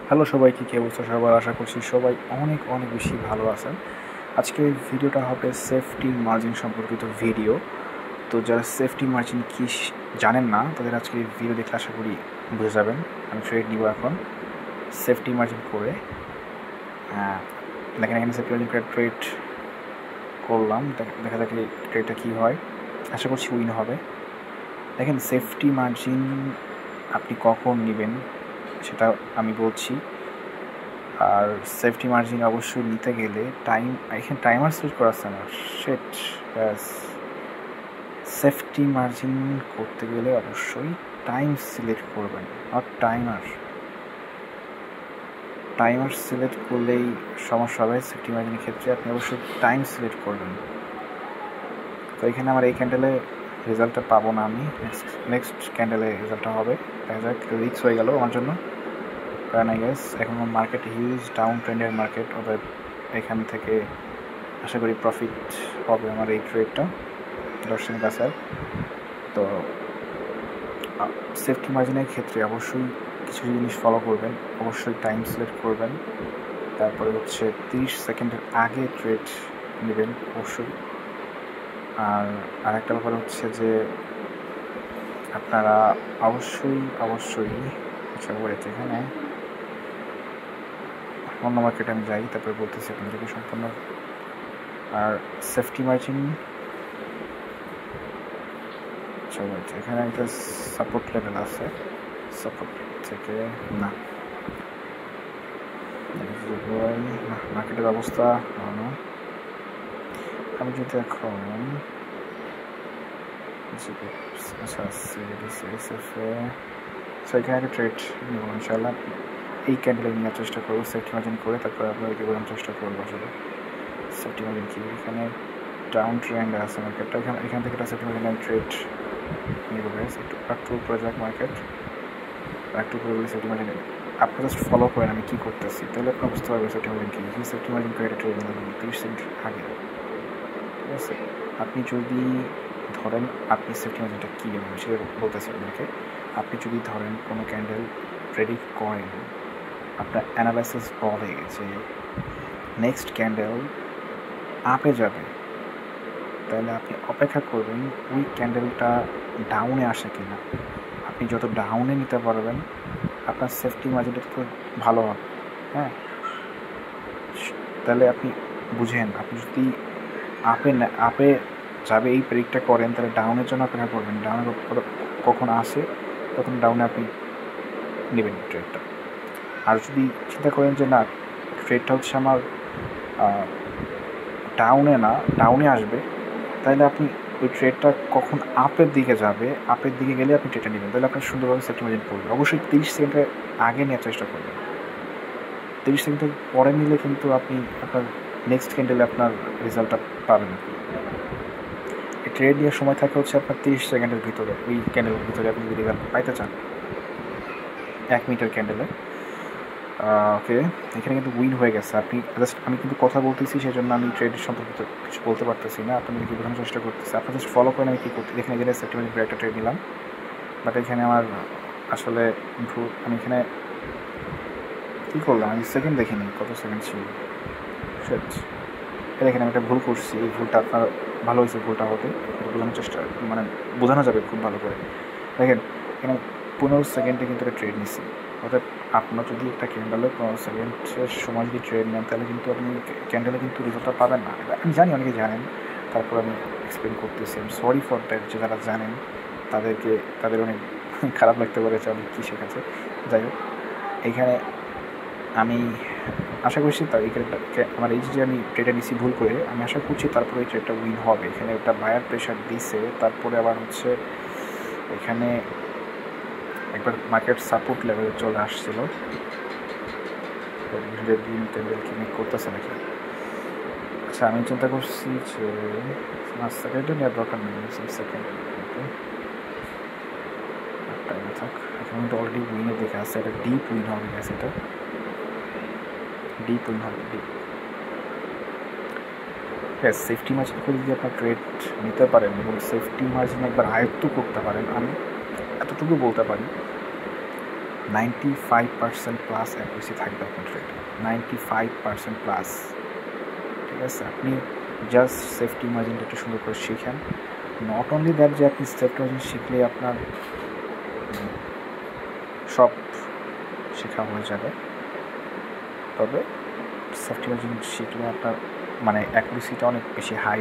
Hello সবাইকে, কী অবস্থা সবার? আশা করছি সবাই অনেক অনেক বেশি ভালো আছেন। আজকের ভিডিওটা হবে সেফটি মার্জিন সম্পর্কিত ভিডিও। তো যারা সেফটি মার্জিন কী জানেন না তাদের আজকে এই ভিডিও দেখলে আশা করি বুঝে যাবেন। আমি ট্রেড নিব এখন সেফটি মার্জিন করে। দেখেন এখানে সেফটি মার্জিন করে ট্রেড করলাম, দেখা যাক ট্রেডটা কী হয়। আশা করছি উইন হবে। দেখেন সেফটি মার্জিন আপনি কখন নেবেন সেটা আমি বলছি। আর সেফটি মার্জিন অবশ্যই নিতে গেলে এখানে টাইমার সেট করা আছে আমার সেট ব্যাস। সেফটি মার্জিন করতে গেলে অবশ্যই টাইম সিলেক্ট করবেন, আর টাইমার সিলেক্ট করলেই সমস্যা হবে। সেফটি মার্জিনের ক্ষেত্রে আপনি অবশ্যই টাইম সিলেক্ট করবেন। তো এখানে আমার এই ক্যান্ডেলে রেজাল্টটা পাবো না, আমি নেক্সট ক্যান্ডেলে রেজাল্টটা হবে। দেখা যাক, রিস্ক হয়ে গেল আমার জন্য, কারণ আই গেস এখন মার্কেট হিউজ ডাউন ট্রেন্ডের মার্কেট। ওদের এখান থেকে আশা করি প্রফিট হবে আমার এই ট্রেডটা দর্শন কাছার। তো সেফটি মার্জিনের ক্ষেত্রে অবশ্যই কিছু জিনিস ফলো করবেন। অবশ্যই টাইম সিলেক্ট করবেন, তারপরে হচ্ছে 30 সেকেন্ডের আগে ট্রেড নেবেন অবশ্যই। আর আরেকটা ব্যাপার হচ্ছে যে আপনারা অবশ্যই আচ্ছা বলেছে এখানে অন্য মার্কেটে আমি যাই, তারপরে বলতেছি আপনাদেরকে সম্পূর্ণ। আর সেফটি মার্জিন এখানে একটা সাপোর্ট লেভেল আছে, সাপোর্ট থেকে না মার্কেটের অবস্থা ভালো। আমি যদি এখন এখানে একটা ট্রেড নেব ইনশাল্লাহ। এই ক্যান্ডেলে নেওয়ার চেষ্টা করবো সেফটি মার্জিন করে, তারপরে আপনাদেরকে বোঝানোর চেষ্টা করবো আসলে সেফটি মার্জিন কি। এখানে ডাউন ট্রেন্ড আছে মার্কেটটা, এখান থেকে একটা সেফটি মার্জিন ট্রেড নেব গাইস। একটু উপরে যাক মার্কেট, একটু উপরে বলে সেফটি মার্জিন আপনি জাস্ট ফলো করেন আমি কী করতেছি, তাহলে আপনার বুঝতে পারবেন সেফটি মার্জিন কি। সেফটি মার্জিন করে একটা ট্রেড নিলাম 30 সেকেন্ড আগে, ঠিক আছে? আপনি যদি ধরেন আপনি সেফটি মার্জিনটা কী নেবেন সেটা বলতেছি আপনাকে। আপনি যদি ধরেন কোনো ক্যান্ডেল প্রেডিক্ট করেন, আপনার অ্যানালাইসিস বলে যে নেক্সট ক্যান্ডেল আপে যাবে, তাহলে আপনি অপেক্ষা করবেন ওই ক্যান্ডেলটা ডাউনে আসে কিনা। আপনি যত ডাউনে নিতে পারবেন আপনার সেফটি মার্জিনটা তো ভালো হবে। হ্যাঁ, তাহলে আপনি বুঝেন, আপনি যদি আপে যাবে এই প্রেডিক্টটা করেন, তাহলে ডাউনের জন্য অপেক্ষা করবেন। ডাউনে কখন আসে তখন ডাউনে আপনি নেবেন ট্রেডটা। আর যদি চিন্তা করেন যে না, ট্রেডটা হচ্ছে আমার ডাউনে আসবে, তাহলে আপনি ওই ট্রেডটা কখন আপের দিকে যাবে, আপের দিকে গেলে আপনি ট্রেডটা নেবেন, তাহলে আপনার সুন্দরভাবে সেফটি মার্জিন পড়বে। অবশ্যই 30 সেকেন্ডের আগে নেওয়ার চেষ্টা করবেন। 30 সেকেন্ডের পরে নিলে কিন্তু আপনি আপনার নেক্সট ক্যান্ডেলে আপনার রেজাল্টটা পাবেন। এই ট্রেড নেওয়ার সময় থাকে হচ্ছে আপনার 30 সেকেন্ডের ভিতরে। ওই ক্যান্ডেলের ভিতরে আপনি যদি রেজাল্ট পাইতে চান 1 মিনিটের ক্যান্ডেলে। ওকে, এখানে কিন্তু উইন হয়ে গেছে। আমি কিন্তু কথা বলতেছি, সেই জন্য আমি ট্রেড সম্পর্কিত কিছু বলতে পারতেছি না, আপনাদের কি বোঝানোর চেষ্টা করতেছি। আপনি জাস্ট ফলো করেন আমি কী করতে। এখানে গেলে সেফটি মার্জিন একটা ট্রেড নিলাম, বাট এখানে আমার আসলে ভুল। আমি এখানে কী করলাম, আমি সেকেন্ড দেখিনি কত সেকেন্ড ছিল। দেখেন আমি একটা ভুল করছি, এই ভুলটা আপনার ভালো হয়েছে ভুলটা হতে, বোঝানোর চেষ্টা বোঝানো যাবে খুব ভালো করে। দেখেন এখানে 15 সেকেন্ডে কিন্তু একটা ট্রেড নিচ্ছি। অর্থাৎ আপনার যদি একটা ক্যান্ডেলে 15 সেকেন্ডের সময় যদি ট্রেড নেন, তাহলে কিন্তু আপনি ক্যান্ডেলে কিন্তু রেজাল্টটা পাবেন না। আমি জানি অনেকে জানেন, তারপর আমি এক্সপ্লেন করতেছি। আমি সরি ফর দ্যাট, যে যারা জানেন তাদের অনেক খারাপ লাগতে পারে যে অনেক কী শেখাচ্ছে। যাই হোক, এইখানে আমি আশা করছি আমার এই যে আমি ট্রেডটা নিচ্ছি ভুল করে, আমি আশা করছি তারপরে এই ট্রেডটা উইন হবে। এখানে একটা বায়ার প্রেশার দিছে, তারপরে আবার হচ্ছে এখানে একবার মার্কেট সাপোর্ট লেভেলে চলে আসছিল। দিন ক্যান্ডেল কি মেক করতেছে নাকি। আচ্ছা, আমি চিন্তা করছি যে 5 সেকেন্ডে নেওয়ার দরকার নেই, সেকেন্ড টাইমে থাক। এখন কিন্তু অলরেডি উইনের দিকে আসছে, এটা ডিপ উইন হবে গেছে, এটা ডিপ উইন হবে, ডিপ। হ্যাঁ, সেফটি মার্জিন করে যদি আপনার ট্রেড নিতে পারেন এবং সেফটি মার্জিন একবার আয়ত্ত করতে পারেন, আমি এতটুকু বলতে পারি 95% প্লাস অ্যাকুরেসি থাকবে আপনার ট্রেডে, 95% প্লাস। ঠিক আছে, আপনি জাস্ট সেফটি মার্জিনটা একটু সুন্দর করে শিখেন। নট অনলি দ্যাট যে আপনি সেফটি মার্জিন শিখলে আপনার সব শেখা হয়ে যাবে, তবে সেফটি মার্জিন শিখলে আপনার মানে অ্যাকুরেসিটা অনেক বেশি হাই